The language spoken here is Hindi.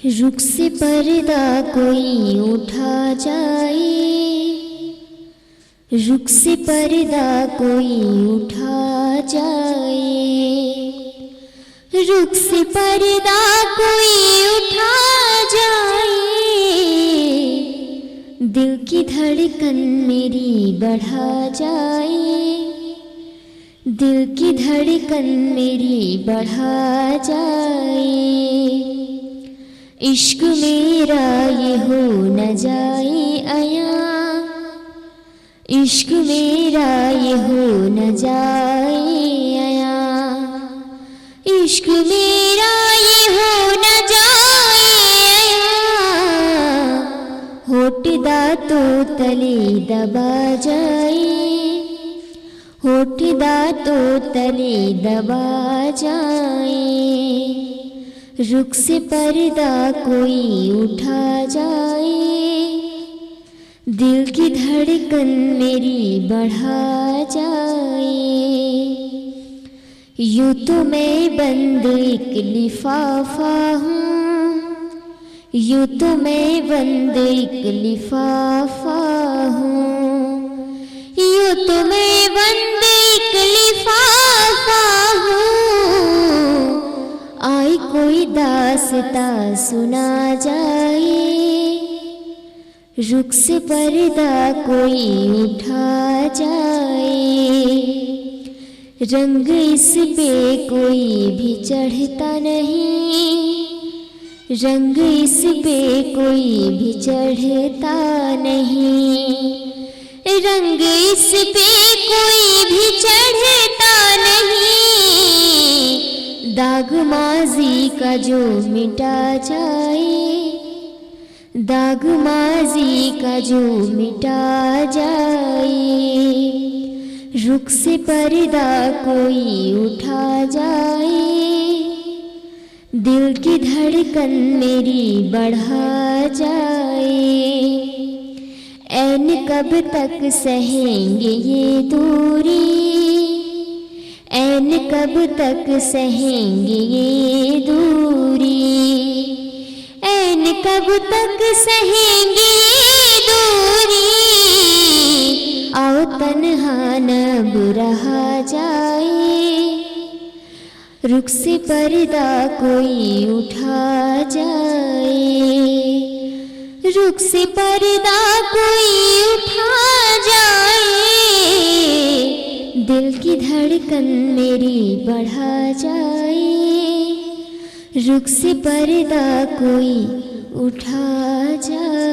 रुख से पर्दा कोई उठा जाए, रुख से पर्दा कोई उठा जाए, रुख से पर्दा कोई उठा जाए, दिल की धड़कन मेरी बढ़ा जाए, दिल की धड़कन मेरी बढ़ा जाए। इश्क मेरा ये हो न जाए अया, इश्क मेरा ये हो न जाए अया, इश्क मेरा ये हो न जाए अया। होठ दांतों तले दबा जाए, होठ दांतों तले दबा जाए, रुख से पर्दा कोई उठा जाए, दिल की धड़कन मेरी बढ़ा जाए। यूँ तो मैं बंद एक लिफाफा हूँ, यूँ तो मैं बंद एक लिफाफा हूँ, यूँ तो मैं बंद एक लिफाफा हूँ। आए कोई दास्तां सुना जाए, रुख से पर्दा कोई उठा जाए, रंग इस पे कोई भी चढ़ता नहीं, रंग इस पे कोई भी चढ़ता नहीं, रंग इस पे कोई भी चढ़ता नहीं। दाग माजी का जो मिटा जाए, दाग माजी का जो मिटा जाए, रुख से पर्दा कोई उठा जाए, दिल की धड़कन मेरी बढ़ा जाए। ऐन कब तक सहेंगे ये दूरी, ऐन कब तक सहेंगे ये दूरी, ऐन कब तक सहेंगे ये दूरी। आओ तन्हा न अब रहा जाए, रुख से पर्दा कोई उठा जाए, रुख से पर्दा कोई उठा जाए, दिल की धड़कन मेरी बढ़ा जाए, रुख से पर्दा कोई उठा जाए।